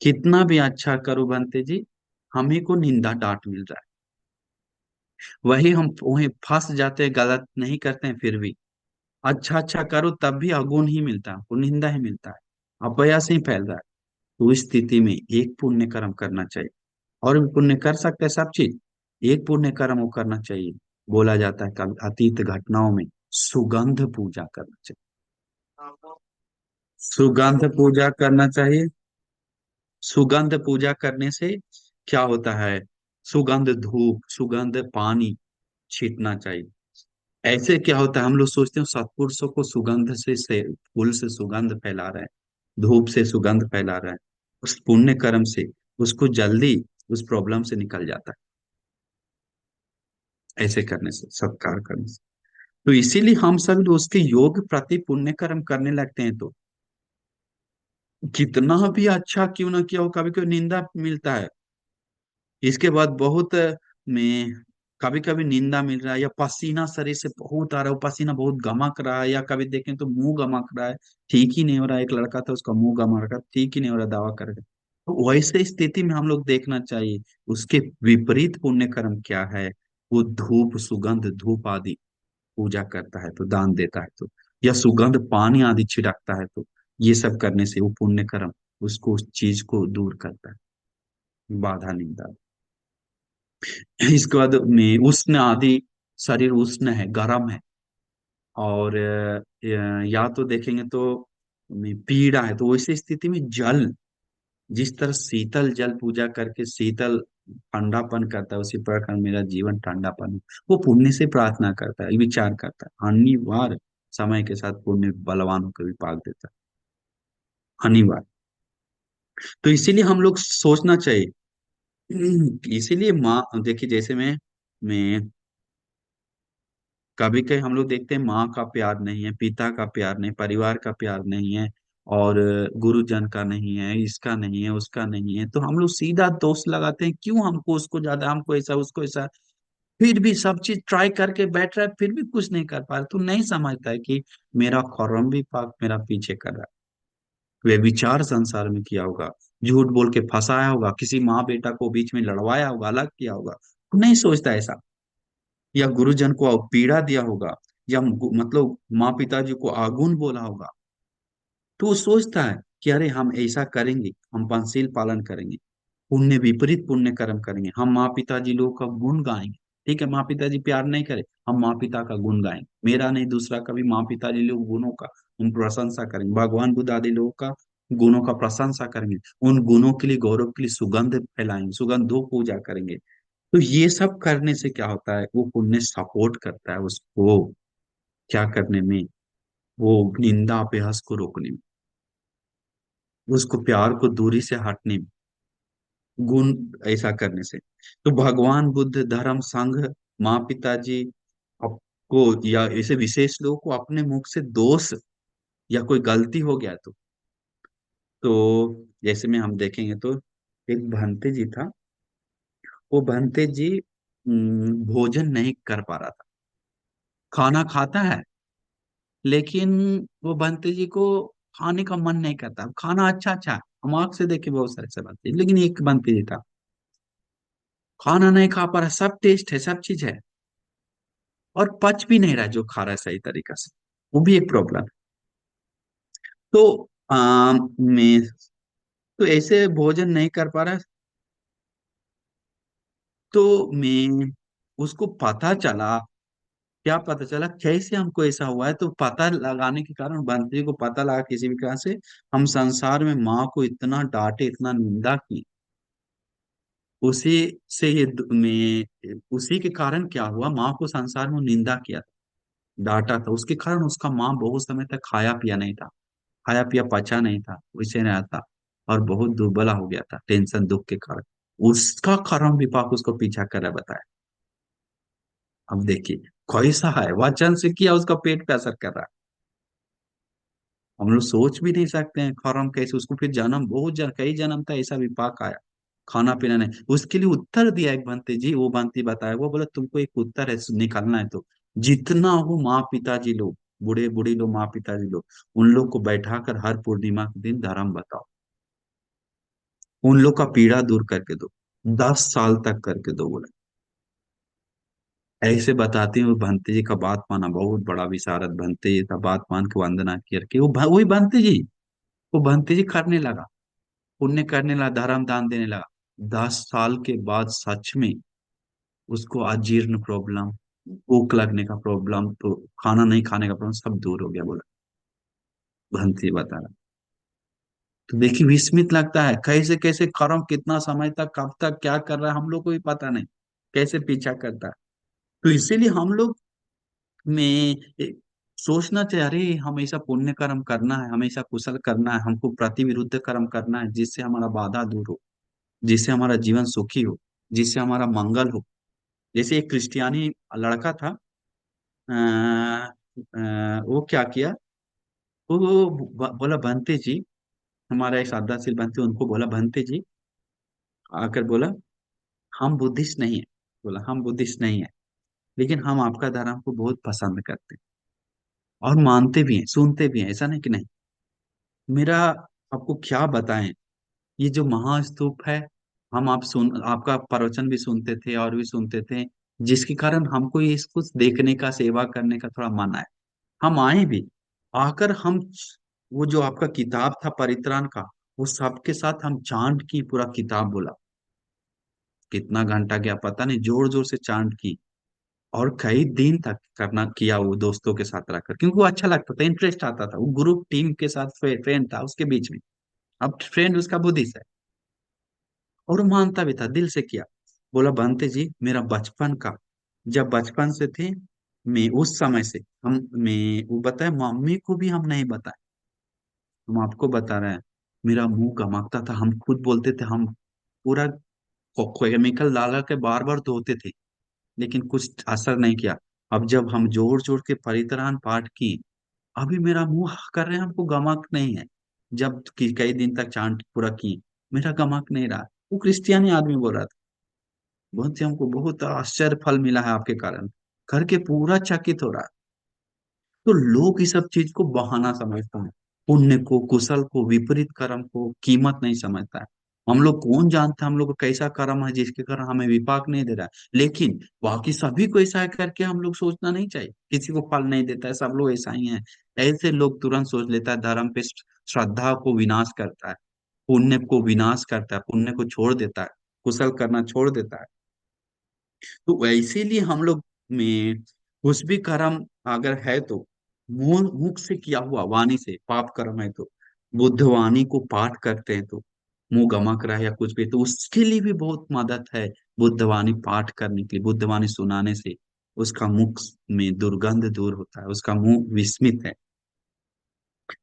कितना भी अच्छा करो बंते जी, हम ही को निंदा डांट मिल रहा है। वही हम वहीं फंस जाते हैं, गलत नहीं करते हैं फिर भी, अच्छा अच्छा करो तब भी अवगुण ही मिलता है, हमको निंदा ही मिलता है, अपयश ही फैल रहा है। तो इस स्थिति में एक पुण्य कर्म करना चाहिए। और भी पुण्य कर सकते हैं सब चीज, एक पुण्य कर्म वो करना चाहिए। बोला जाता है कल अतीत घटनाओं में सुगंध पूजा करना चाहिए। सुगंध पूजा करना चाहिए। सुगंध पूजा करने से क्या होता है, सुगंध धूप, सुगंध पानी छीटना चाहिए। ऐसे क्या होता है, हम लोग सोचते हैं सत्पुरुषों को सुगंध से फूल से सुगंध फैला रहे हैं, धूप से सुगंध फैला रहे हैं, उस पुण्य कर्म से उसको जल्दी उस प्रॉब्लम से निकल जाता है, ऐसे करने से, सत्कार करने से। तो इसीलिए हम सब लोग उसके योग प्रति पुण्य कर्म करने लगते हैं। तो कितना भी अच्छा क्यों ना किया हो, कभी कभी निंदा मिलता है, इसके बाद बहुत में कभी कभी निंदा मिल रहा है, या पसीना शरीर से बहुत आ रहा है, वो पसीना बहुत गमक रहा है, या कभी देखें तो मुंह गमक रहा है, ठीक ही नहीं हो रहा है। एक लड़का था उसका मुंह गमक रहा, ठीक ही नहीं हो रहा, दवा करके। तो वैसे स्थिति में हम लोग देखना चाहिए उसके विपरीत पुण्य कर्म क्या है। वो धूप, सुगंध धूप आदि पूजा करता है तो, दान देता है तो, या सुगंध पानी आदि छिड़कता है तो, ये सब करने से वो पुण्य कर्म उसको उस चीज को दूर करता है, बाधा नहीं डालता। इसके बाद में उष्ण आदि, शरीर उष्ण है, गर्म है, और या तो देखेंगे तो पीड़ा है, तो वैसी स्थिति में जल, जिस तरह शीतल जल पूजा करके शीतल ठंडापन करता है, उसी प्रकार मेरा जीवन ठंडापन हो। वो पुण्य से प्रार्थना करता है, विचार करता है, अनिवार्य समय के साथ पुण्य बलवानों को भी पाल देता है, अनिवार्य। तो इसीलिए हम लोग सोचना चाहिए। इसीलिए माँ देखिए, जैसे मैं कभी कभी हम लोग देखते हैं माँ का प्यार नहीं है, पिता का प्यार नहीं, परिवार का प्यार नहीं है, और गुरुजन का नहीं है, इसका नहीं है, उसका नहीं है, तो हम लोग सीधा दोष लगाते हैं, क्यों हमको उसको ज्यादा, हमको ऐसा उसको ऐसा। फिर भी सब चीज ट्राई करके बैठ रहा है, फिर भी कुछ नहीं कर पा रहा, तो नहीं समझता है कि मेरा खौरम भी पाक मेरा पीछे कर रहा है। वे विचार संसार में किया होगा, झूठ बोल के फंसाया होगा, किसी माँ बेटा को बीच में लड़वाया होगा, अलग किया होगा, नहीं सोचता ऐसा। या गुरुजन को पीड़ा दिया होगा, या मतलब माँ पिताजी को आगुन बोला होगा, तो वो सोचता है कि अरे हम ऐसा करेंगे, हम पंचशील पालन करेंगे, पुण्य विपरीत पुण्य कर्म करेंगे, हम माँ पिताजी लोगों का गुण गाएंगे। ठीक है, माँ पिताजी प्यार नहीं करे, हम माँ पिता का गुण गाएंगे, मेरा नहीं दूसरा का भी, माँ पिताजी लोग गुणों का हम प्रशंसा करेंगे, भगवान बुद्ध आदि लोगों का गुणों का प्रशंसा करेंगे, उन गुणों के लिए, गौरव के लिए सुगंध फैलाएंगे, सुगंध धूप पूजा करेंगे। तो ये सब करने से क्या होता है, वो पुण्य सपोर्ट करता है उसको क्या करने में, वो निंदा अपहास को रोकने में, उसको प्यार को दूरी से हटने में, गुण ऐसा करने से। तो भगवान बुद्ध, धर्म, संघ, माँ पिताजी को, या ऐसे विशेष लोगों को अपने मुख से दोष या कोई गलती हो गया तो जैसे में हम देखेंगे तो एक भंते जी था, वो भंते जी भोजन नहीं कर पा रहा था, खाना खाता है लेकिन वो बंते जी को खाने का मन नहीं करता। खाना अच्छा अच्छा है, हम आँख से देखे बहुत सारे सब बनते, लेकिन एक बंते जी था, खाना नहीं खा पा रहा, सब टेस्ट है, सब चीज है, और पच भी नहीं रहा है जो खा रहा है सही तरीका से, वो भी एक प्रॉब्लम। तो मैं तो ऐसे भोजन नहीं कर पा रहा, तो मैं उसको पता चला, क्या पता चला कैसे हमको ऐसा हुआ है, तो पता लगाने के कारण बंती को पता लगा किसी भी कारण से हम संसार में माँ को इतना डांटे, इतना निंदा की, उसी से में उसी के कारण क्या हुआ, माँ को संसार में निंदा किया, डांटा था, उसके कारण उसका माँ बहुत समय तक खाया पिया नहीं था, खाया पिया पचा नहीं था, वैसे रहा था, और बहुत दुर्बला हो गया था टेंशन दुख के कारण। उसका कर्म विपाक उसको पीछा कर रहा है, बताया। अब देखिए कैसा है, वचन से किया उसका पेट पे असर कर रहा है। हम लोग सोच भी नहीं सकते हैं कर्म कैसे, उसको फिर जन्म, बहुत कई जन्म था ऐसा विपाक आया, खाना पीना नहीं, उसके लिए उत्तर दिया एक बंती जी, वो बंती बताया, वो बोला तुमको एक उत्तर है निकालना है तो, जितना हो माँ पिताजी लोग बूढ़े बूढ़ी लोग, माँ पिताजी लोग, उन लोग को बैठा कर हर पूर्णिमा के दिन धर्म बताओ, उन लोग का पीड़ा दूर करके दो, 10 साल तक करके दो बोला। ऐसे बताते हुए भंते जी का बात माना, बहुत बड़ा विशारद भंते जी का बात मान के वंदना करके वही भंते जी, वो भंते जी करने लगा, पुण्य करने लगा, धर्म दान देने लगा। 10 साल के बाद सच में उसको अजीर्ण प्रॉब्लम, भूख लगने का प्रॉब्लम, तो खाना नहीं खाने का प्रॉब्लम सब दूर हो गया बोला, भंते जी बता रहा। तो देखिए विस्मित लगता है, कैसे कैसे कर्म कितना समय तक कब तक क्या कर रहा है हम लोग को भी पता नहीं, कैसे पीछा करता है। तो इसीलिए हम लोग में सोचना चाहिए, अरे हमेशा पुण्य कर्म करना है, हमेशा कुशल करना है, हमको प्रतिविरुद्ध कर्म करना है, जिससे हमारा बाधा दूर हो, जिससे हमारा जीवन सुखी हो, जिससे हमारा मंगल हो। जैसे एक क्रिस्टियानी लड़का था, वो क्या किया, वो बोला बनते जी, हमारा एक श्रद्धाशील बनते, उनको बोला बनते जी, आकर बोला हम बुद्धिस्ट नहीं है, बोला हम बुद्धिस्ट नहीं है, लेकिन हम आपका धर्म को बहुत पसंद करते हैं और मानते भी हैं, सुनते भी हैं, ऐसा नहीं कि नहीं। मेरा आपको क्या बताएं, ये जो महास्तूप है, हम आप सुन आपका प्रवचन भी सुनते थे और भी सुनते थे, जिसके कारण हमको ये इसको देखने का, सेवा करने का थोड़ा मन है। हम आए भी, आकर हम वो जो आपका किताब था परित्राण का, वो सबके साथ हम चांट की, पूरा किताब बोला, कितना घंटा गया पता नहीं, जोर जोर से चांट की। और कई दिन तक करना किया वो दोस्तों के साथ रहकर, क्योंकि वो अच्छा लगता था, इंटरेस्ट आता था, वो ग्रुप टीम के साथ फ्रेंड था उसके बीच में। अब फ्रेंड उसका बुद्धिस्ट है, और वो मानता भी था, दिल से किया। बोला बनते जी मेरा बचपन का, जब बचपन से थे, मैं उस समय से हम मैं वो बताए, मम्मी को भी हम नहीं बताए, हम आपको बता रहे हैं। मेरा मुंह गमकता था, हम खुद बोलते थे, हम पूरा केमिकल डाला के बार बार धोते थे, लेकिन कुछ असर नहीं किया। अब जब हम जोड़ जोड़ के परित्राण पाठ की, अभी मेरा मुंह कर रहे हैं, हमको गमक नहीं है। जब कई दिन तक चांट पूरा की, मेरा गमक नहीं रहा। वो क्रिस्टियानी आदमी बोल रहा था, बहुत ही हमको बहुत आश्चर्य फल मिला है आपके कारण, करके पूरा चकित हो रहा है। तो लोग इस सब चीज को बहाना समझता है, पुण्य को, कुशल को, विपरीत कर्म को कीमत नहीं समझता है। हम लोग कौन जानता है हम लोग का कैसा कर्म है जिसके कारण हमें विपाक नहीं दे रहा है, लेकिन बाकी सभी को ऐसा है करके हम लोग सोचना नहीं चाहिए, किसी को फल नहीं देता है, सब लोग ऐसा ही है। ऐसे लोग तुरंत सोच लेता है धर्म पे श्रद्धा को विनाश करता है, पुण्य को विनाश करता है, पुण्य को छोड़ देता है, कुशल करना छोड़ देता है। तो इसीलिए हम लोग में कुछ भी कर्म अगर है तो मूल मुख से किया हुआ, वाणी से पाप कर्म है तो, बुद्ध वाणी को पाठ करते हैं तो, मुंह गमक रहा है या कुछ भी, तो उसके लिए भी बहुत मदद है। बुद्ध वाणी पाठ करने के लिए, बुद्ध वाणी सुनाने से उसका मुख में दुर्गंध दूर होता है, उसका मुंह विस्मित है।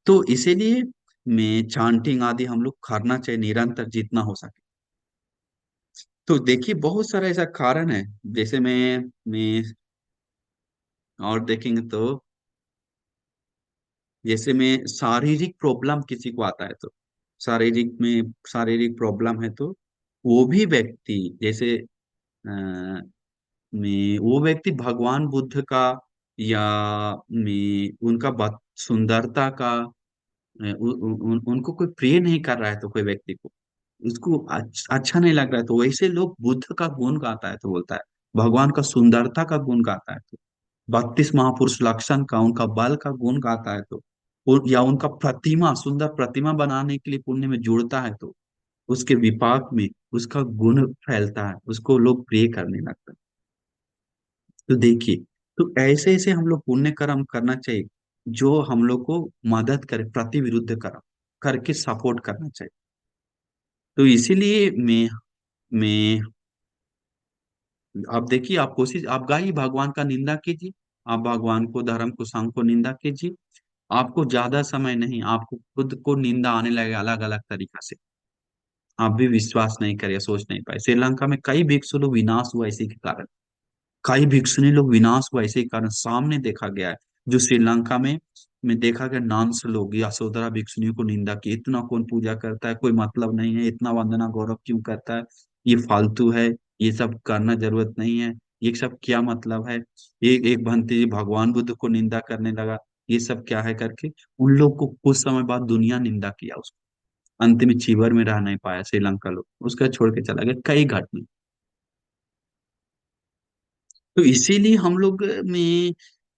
तो इसीलिए में चांटिंग आदि हम लोग करना चाहिए निरंतर जितना हो सके। तो देखिए बहुत सारा ऐसा कारण है, जैसे मैं और देखेंगे तो, जैसे में शारीरिक प्रॉब्लम किसी को आता है तो, शारीरिक प्रॉब्लम है तो वो भी व्यक्ति, जैसे में वो व्यक्ति भगवान बुद्ध का या में उनका सुंदरता का, उनको कोई प्रिय नहीं कर रहा है तो, कोई व्यक्ति को उसको अच्छा नहीं लग रहा है, तो वैसे लोग बुद्ध का गुण गाता है तो बोलता है, भगवान का सुंदरता का गुण गाता है तो, 32 महापुरुष लक्षण का, उनका बल का गुण गाता है तो, या उनका प्रतिमा, सुंदर प्रतिमा बनाने के लिए पुण्य में जुड़ता है तो, उसके विपाक में उसका गुण फैलता है, उसको लोग प्रिय करने लगता है। तो देखिए, तो ऐसे ऐसे हम लोग पुण्य कर्म करना चाहिए, जो हम लोग को मदद करे, प्रतिविरुद्ध कर्म करके सपोर्ट करना चाहिए। तो इसीलिए मैं आप देखिए, आप कोशिश आप गाइए, भगवान का निंदा कीजिए, आप भगवान को, धर्म को, संघ को निंदा कीजिए। आपको ज्यादा समय नहीं, आपको खुद को निंदा आने लगेगा अलग अलग तरीका से, आप भी विश्वास नहीं करिए, सोच नहीं पाए। श्रीलंका में कई भिक्षु लोग विनाश हुआ इसी के कारण, कई भिक्षुणी लोग विनाश हुआ इसी के कारण, सामने देखा गया है। जो श्रीलंका में देखा गया, नांस लोग यशोधरा भिक्षुणियों को निंदा की, इतना कौन पूजा करता है, कोई मतलब नहीं है, इतना वंदना गौरव क्यों करता है, ये फालतू है, ये सब करना जरूरत नहीं है, ये सब क्या मतलब है। एक एक भंते जी भगवान बुद्ध को निंदा करने लगा, ये सब क्या है करके उन लोग को कुछ समय बाद दुनिया निंदा किया उसको। अंत में चीवर में रह नहीं पाया श्रीलंका लोग, उसका छोड़ के चला गया कई घटना। तो इसीलिए हम लोग में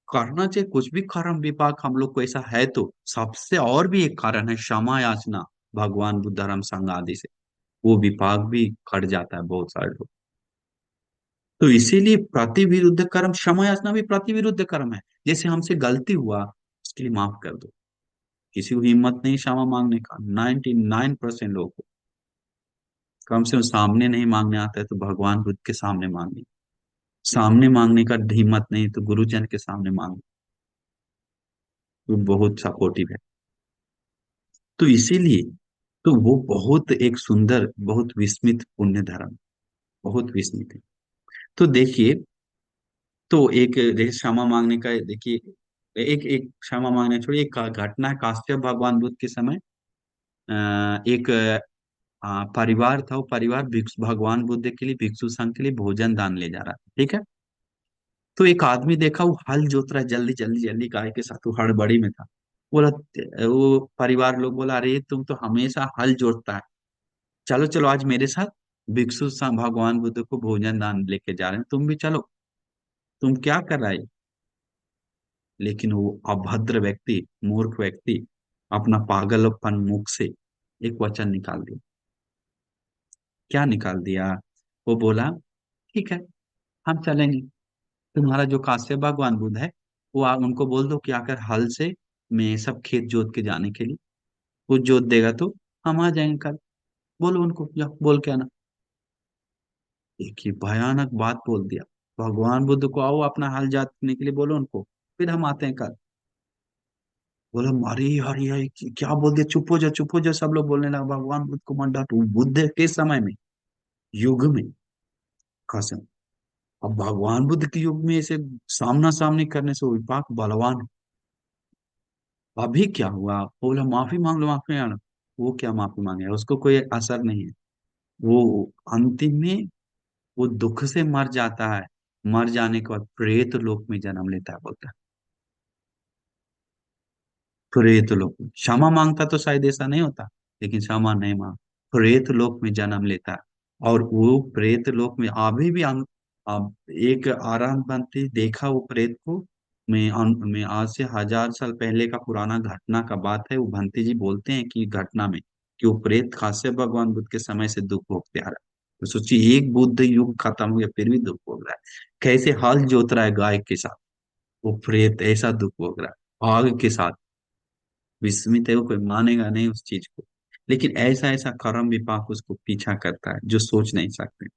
करना चाहिए कुछ भी कर्म विपाक हम लोग को ऐसा है तो सबसे, और भी एक कारण है क्षमा याचना, भगवान बुद्ध धर्म संघ आदि से वो विपाक भी कट जाता है बहुत सारे लोग। तो इसीलिए प्रतिविरुद्ध कर्म, क्षमा याचना भी प्रतिविरुद्ध कर्म है। जैसे हमसे गलती हुआ उसके लिए माफ कर दो। किसी को हिम्मत नहीं क्षमा मांगने का, 99% लोगों को। कम से कम सामने नहीं मांगने आता है तो भगवान बुद्ध के सामने मांगे। सामने मांगने का हिम्मत नहीं तो गुरुजन के सामने मांगो, वो बहुत सपोर्टिव है। तो इसीलिए तो वो बहुत एक सुंदर, बहुत विस्मित पुण्य धर्म, बहुत विस्मित है। तो देखिए, तो एक जैसे क्षमा मांगने का देखिए, एक एक क्षमा मांगने छोड़िए, एक घटना है काश्यप भगवान बुद्ध के समय। एक परिवार था, वो परिवार भिक्षु भगवान बुद्ध के लिए भिक्षु संघ के लिए भोजन दान ले जा रहा था, ठीक है। तो एक आदमी देखा वो हल जोत रहा है जल्दी जल्दी जल्दी गाय के साथ, वो हड़बड़ी में था। बोला, वो परिवार लोग बोला, अरे तुम तो हमेशा हल जोतता है, चलो चलो आज मेरे साथ भिक्षु संघ भगवान बुद्ध को भोजन दान लेके जा रहे हैं, तुम भी चलो। तुम क्या कर रहा है? लेकिन वो अभद्र व्यक्ति, मूर्ख व्यक्ति, अपना पागलपन मुख से एक वचन निकाल दिया। क्या निकाल दिया? वो बोला, ठीक है, हम चलेंगे। तुम्हारा जो काश्यप भगवान बुद्ध है, वो उनको बोल दो कि आकर हल से मैं सब खेत जोत के जाने के लिए, वो जोत देगा तो हम आ जाएंगे कल। बोलो उनको, जाओ बोल के आना। एक ही भयानक बात बोल दिया। भगवान बुद्ध को आओ अपना हाल जानने के लिए बोलो उनको, फिर हम आते हैं कल। बोलो, अरे हरी हरी क्या बोल दिया, चुप हो जा चुप हो जा, सब लोग बोलने लगा भगवान बुद्ध को मन डांटो। बुद्ध के समय में, युग में, कसम, अब भगवान बुद्ध के युग में ऐसे सामना सामनी करने से वो विपाक बलवान है। अभी क्या हुआ? बोला माफी मांग लो, माफी मांग लो। वो क्या माफी मांगे, उसको कोई असर नहीं है। वो अंतिम में वो दुख से मर जाता है। मर जाने के बाद प्रेत लोक में जन्म लेता है, बोलता है। प्रेत लोक में क्षमा मांगता तो शायद ऐसा नहीं होता, लेकिन क्षमा नहीं मांग, प्रेत लोक में जन्म लेता है। और वो प्रेत लोक में अभी भी अब एक आराम बंती देखा वो प्रेत को। मैं आज से 1000 साल पहले का पुराना घटना का बात है, वो भंती जी बोलते हैं कि घटना में कि वो प्रेत खासे भगवान बुद्ध के समय से दुख भोगते आ रहा है। तो सोचिए, एक बुद्ध युग खत्म हो गया फिर भी दुख भोग रहा है। कैसे हल जोत रहा है गाय के साथ, वो प्रेत ऐसा दुख भोग रहा है आग के साथ। विस्मित है वो, कोई मानेगा नहीं उस चीज को। लेकिन ऐसा ऐसा कर्म विपाक उसको पीछा करता है जो सोच नहीं सकते।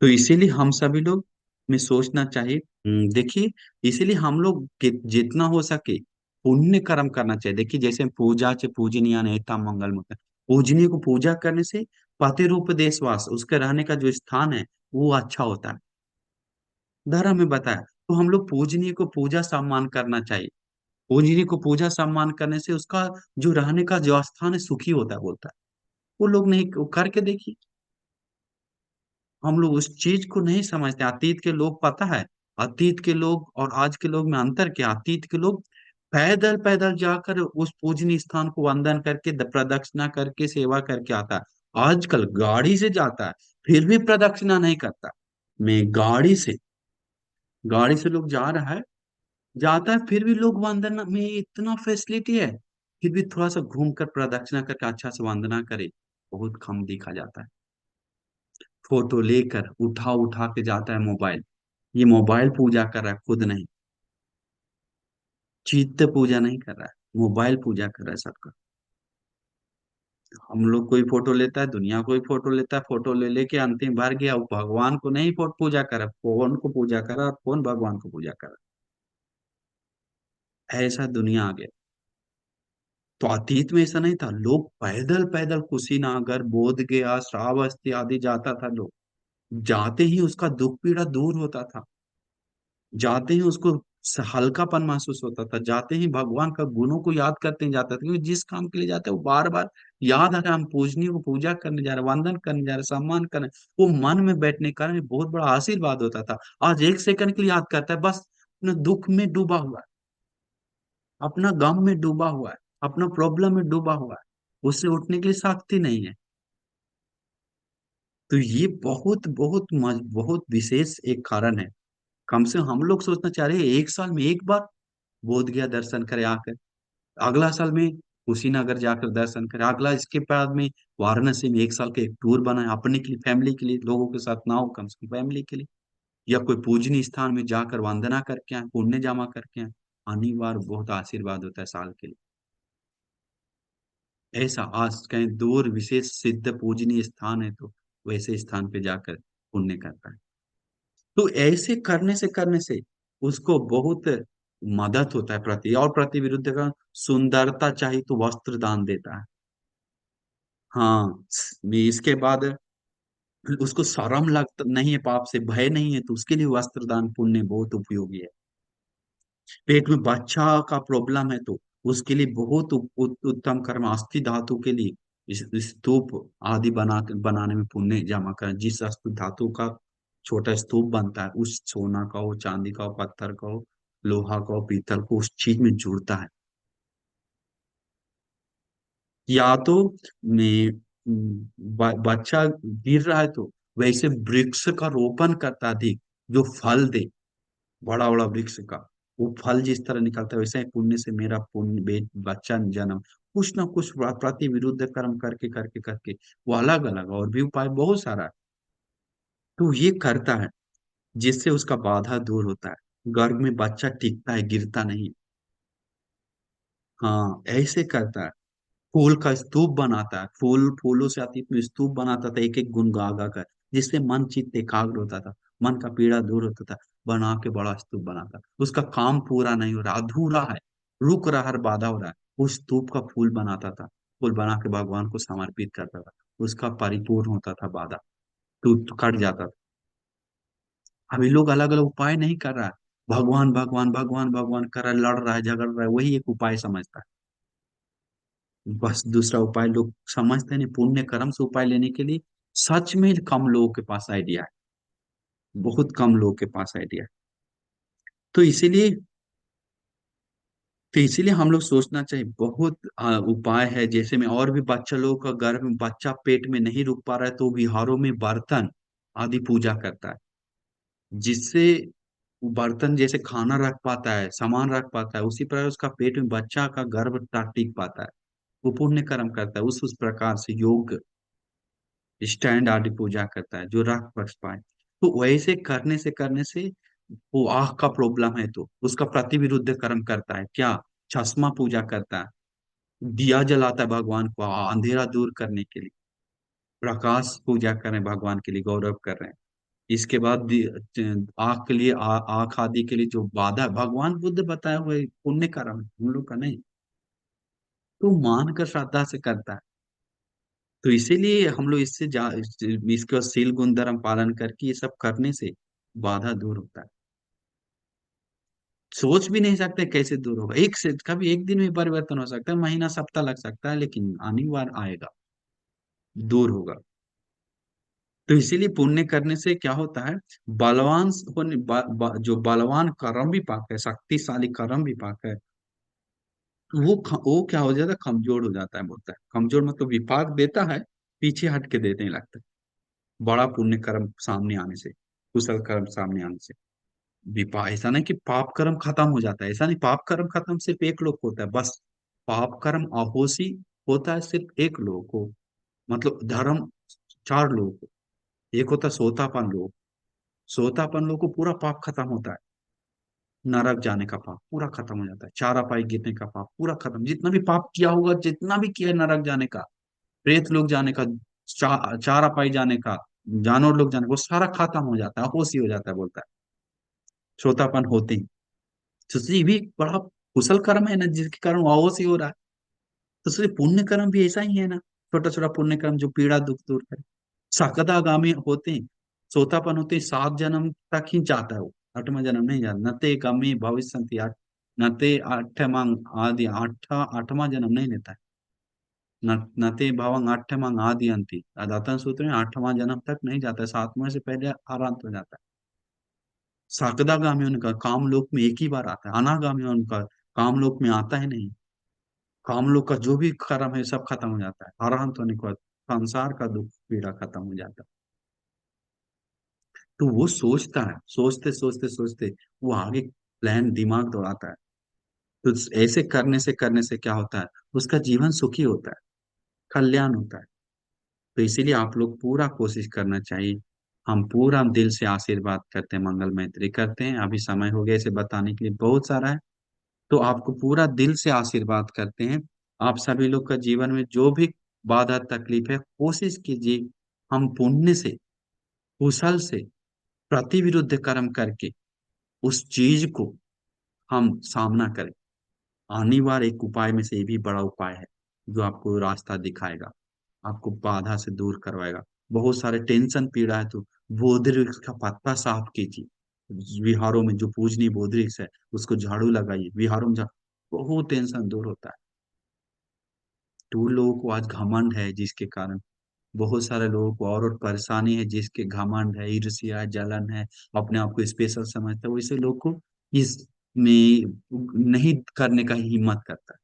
तो इसीलिए हम सभी लोग में सोचना चाहिए। देखिए, इसीलिए हम लोग जितना हो सके पुण्य कर्म करना चाहिए। देखिए, जैसे पूजा से पूजनीय नेता मंगल मूर्त, पूजनीय को पूजा करने से पति रूप देशवास, उसके रहने का जो स्थान है वो अच्छा होता है, धर्म में बताया। तो हम लोग पूजनीय को पूजा सम्मान करना चाहिए। पूजनीय को पूजा सम्मान करने से उसका जो रहने का जो स्थान है सुखी होता है, बोलता है। वो लोग नहीं, वो करके देखिए। हम लोग उस चीज को नहीं समझते। अतीत के लोग, पता है, अतीत के लोग और आज के लोग में अंतर क्या? अतीत के लोग पैदल पैदल जाकर उस पूजनीय स्थान को वंदन करके प्रदक्षिणा करके सेवा करके आता है। आजकल गाड़ी से जाता है फिर भी प्रदक्षिणा नहीं करता। मैं गाड़ी से लोग जा रहा है, जाता है फिर भी लोग वंदना में इतना फैसिलिटी है, फिर भी थोड़ा सा घूम कर प्रदक्षिणा करके अच्छा से वंदना करे, बहुत कम देखा जाता है। फोटो लेकर उठा उठा के जाता है मोबाइल, ये मोबाइल पूजा कर रहा है, खुद नहीं। चित्त पूजा नहीं कर रहा है, मोबाइल पूजा कर रहा है सबका। हम लोग कोई फोटो लेता है, दुनिया कोई फोटो लेता है, फोटो ले लेके अंतिम भर गया, वो भगवान को नहीं फोटो पूजा कर रहा, फोन को पूजा कर रहा, और फोन भगवान को पूजा कर रहा। ऐसा दुनिया आ गया। तो अतीत में ऐसा नहीं था, लोग पैदल पैदल कुशीनगर, बोध गया, श्रावस्ती आदि जाता था लोग। जाते ही उसका दुख पीड़ा दूर होता था, जाते ही उसको हल्कापन महसूस होता था, जाते ही भगवान का गुणों को याद करते ही जाता था। क्योंकि जिस काम के लिए जाते हैं वो बार बार याद आ रहा है, हम पूजनीय को पूजा करने जा रहे हैं, वंदन करने जा रहे हैं, सम्मान करने, वो मन में बैठने के कारण ये बहुत बड़ा आशीर्वाद होता था। आज एक सेकंड के लिए याद करता है, बस अपने दुख में डूबा हुआ है। अपना गम में डूबा हुआ है, अपना प्रॉब्लम में डूबा हुआ है, उससे उठने के लिए शक्ति नहीं है। तो ये बहुत बहुत बहुत विशेष एक कारण है। कम से हम लोग सोचना चाह रहे हैं एक साल में एक बार बोध गया दर्शन करें आकर, अगला साल में कुशीनगर जाकर दर्शन करें, अगला इसके बाद में वाराणसी में एक साल का एक टूर बनाए अपने के लिए, फैमिली के लिए, लोगों के साथ ना हो, कम से कम फैमिली के लिए। या कोई पूजनीय स्थान में जाकर वंदना करके आए, पुण्य जमा करके आए, अनिवार्य बहुत आशीर्वाद होता है साल के लिए। ऐसा आज कहीं दूर विशेष सिद्ध पूजनीय स्थान है तो वैसे स्थान पे जाकर पुण्य करता है। तो ऐसे करने से उसको बहुत मदद होता है। प्रति और प्रति विरुद्ध का सुंदरता चाहिए तो वस्त्र दान देता है। हाँ, इसके बाद उसको शर्म लगता नहीं है, पाप से भय नहीं है, तो उसके लिए वस्त्र दान पुण्य बहुत उपयोगी है। पेट में बच्चा का प्रॉब्लम है तो उसके लिए बहुत उत्तम कर्म, अस्थि धातु के लिए स्तूप आदि बनाने में पुण्य जमा करें। जिस अस्थि धातु का छोटा स्तूप बनता है, उस सोना का हो, चांदी का हो, पत्थर का हो, लोहा का हो, पीतल को, उस चीज में जुड़ता है। या तो बच्चा गिर रहा है तो वैसे वृक्ष का रोपण करता अधिक, जो फल दे, बड़ा बड़ा वृक्ष का, वो फल जिस तरह निकलता है वैसे ही पुण्य से मेरा पुण्य बच्चा जन्म, कुछ ना कुछ प्रति विरुद्ध कर्म करके करके करके, वो अलग अलग और भी उपाय बहुत सारा है। तो ये करता है जिससे उसका बाधा दूर होता है, गर्भ में बच्चा टिकता है, गिरता नहीं। हाँ, ऐसे करता है। फूल का स्तूप बनाता है, फूलों से अतीत में स्तूप बनाता था एक एक गुण गा गा कर, जिससे मन चित्त एकाग्र होता था, मन का पीड़ा दूर होता था। बना के बड़ा स्तूप बनाता, उसका काम पूरा नहीं हो रहा, अधूरा है, रुक रहा, हर बाधा हो रहा है, उस स्तूप का फूल बनाता था, फूल बना के भगवान को समर्पित करता था, उसका परिपूर्ण होता था बाधा, टूट कट जाता था। अभी लोग अलग अलग उपाय नहीं कर रहा है, भगवान भगवान भगवान भगवान कर रहा है, लड़ रहा है, झगड़ रहा है, वही एक उपाय समझता है। बस दूसरा उपाय लोग समझते नहीं, पुण्य कर्म से उपाय लेने के लिए सच में कम लोगों के पास आइडिया है, बहुत कम लोगों के पास आइडिया है। तो इसीलिए तो इसीलिए हम लोग सोचना चाहिए, बहुत उपाय है। जैसे में और भी बच्चा लोगों का गर्भ में बच्चा पेट में नहीं रुक पा रहा है तो विहारों में बर्तन आदि पूजा करता है, जिससे वो बर्तन जैसे खाना रख पाता है, सामान रख पाता है, उसी प्रकार उसका पेट में बच्चा का गर्भ टिक पाता है। वो पुण्य कर्म करता है, उस प्रकार से योग स्टैंड आदि पूजा करता है जो रख बच पाए। तो वैसे करने से वो आँख का प्रॉब्लम है तो उसका प्रतिविरुद्ध कर्म करता है क्या, चश्मा पूजा करता है, दिया जलाता है भगवान को अंधेरा दूर करने के लिए, प्रकाश पूजा कर रहे हैं भगवान के लिए, गौरव कर रहे हैं। इसके बाद आँख के लिए आँख आदि के लिए जो बाधा है, भगवान बुद्ध बताया हुआ है, पुण्य कर्म है, हम लोग का नहीं। तो मान कर श्रद्धा से करता है। तो इसीलिए हम लोग इसका सील गुण धर्म पालन करके ये सब करने से बाधा दूर होता है। सोच भी नहीं सकते कैसे दूर होगा, एक से कभी एक दिन में परिवर्तन हो सकता है, महीना सप्ताह लग सकता है, लेकिन अनिवार्य आएगा, दूर होगा। तो इसीलिए पुण्य करने से क्या होता है, बलवान होने जो बलवान कर्म भी पाक है, शक्तिशाली कर्म भी पाक है, वो क्या हो जाता है, कमजोर हो जाता है, बोलता है कमजोर मतलब विपाक देता है, पीछे हट के देने लगता है, बड़ा पुण्य कर्म सामने आने से, कुशल कर्म सामने आने से। विपा ऐसा नहीं कि पाप कर्म खत्म हो जाता है, ऐसा नहीं, पाप कर्म खत्म सिर्फ एक लोग को होता है बस। पाप कर्म अहोसी होता है सिर्फ एक लोग को, मतलब धर्म चार लोगों को। एक होता है सोतापन लोग, सोतापन लोग को पूरा पाप खत्म होता है, नरक जाने का पाप पूरा खत्म हो जाता है, चारा पाई गिरने का पाप पूरा खत्म, जितना भी पाप किया होगा, जितना भी किया है, नरक जाने का, प्रेत लोग जाने का, चारा पाई जाने का, जानवर लोग जाने का, वो सारा खत्म हो जाता है, अहोसी हो जाता है, बोलता है श्रोतापन होते ही। तो ये भी बड़ा कुशल कर्म है ना, जिसके कारण वो अहोसी हो रहा है। तो सोचिए पुण्य कर्म भी ऐसा ही है ना, छोटा छोटा पुण्य कर्म जो पीड़ा दुख दूर करे, सकदागामी होते हैं, सोतापन होते हैं, 7 जन्म तक ही जाता है वो, 8वां जन्म नहीं जाता। नते गमे भविष्यन्ति नते आठवां आदि, 8वां जन्म नहीं लेता है। नते भवं आठवां आदि अंति, दातन सूत्र में 8वां जन्म तक नहीं जाता है, 7वां से पहले आरांत हो जाता है। सकदागामी उनका काम लोक में एक ही बार आता है, अनागामी उनका काम लोक में आता ही नहीं। काम लोग का जो भी कर्म है सब खत्म हो जाता है, अरहंत होने के बाद संसार का दुख पीड़ा खत्म हो जाता है। तो वो सोचता है, सोचते सोचते सोचते वो आगे प्लान दिमाग दौड़ाता है। तो ऐसे करने से क्या होता है, उसका जीवन सुखी होता है, कल्याण होता है। तो इसीलिए आप लोग पूरा कोशिश करना चाहिए। हम पूरा दिल से आशीर्वाद करते हैं, मंगल मैत्री करते हैं। अभी समय हो गया इसे बताने के लिए, बहुत सारा है। तो आपको पूरा दिल से आशीर्वाद करते हैं। आप सभी लोग का जीवन में जो भी बाधा तकलीफ है, कोशिश कीजिए हम पुण्य से, कुशल से, प्रतिविरुद्ध कर्म करके उस चीज को हम सामना करें। अनिवार्य एक उपाय में से ये भी बड़ा उपाय है, जो आपको रास्ता दिखाएगा, आपको बाधा से दूर करवाएगा। बहुत सारे टेंशन पीड़ा है तो बोधि वृक्ष का पत्ता साफ कीजिए। विहारों में जो पूजनीय बोधि वृक्ष है उसको झाड़ू लगाइए, विहारों में बहुत टेंशन दूर होता है। तो लोगों को आज घमंड है जिसके कारण बहुत सारे लोगों को और परेशानी है, जिसके घमंड है, ईर्ष्या है, जलन है, अपने आप को स्पेशल समझता है, वैसे लोग को इसमें नहीं करने का हिम्मत करता है।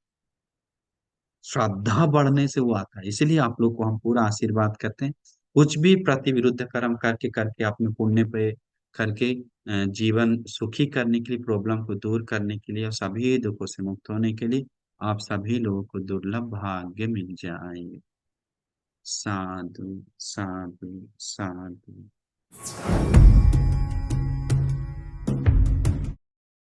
श्रद्धा बढ़ने से वो आता है। इसलिए आप लोग को हम पूरा आशीर्वाद करते हैं। कुछ भी प्रतिविरुद्ध कर्म करके करके अपने पुण्य पे करके जीवन सुखी करने के लिए, प्रॉब्लम को दूर करने के लिए और सभी दुखों से मुक्त होने के लिए आप सभी लोगों को दुर्लभ भाग्य मिल जाए। साधु साधु साधु।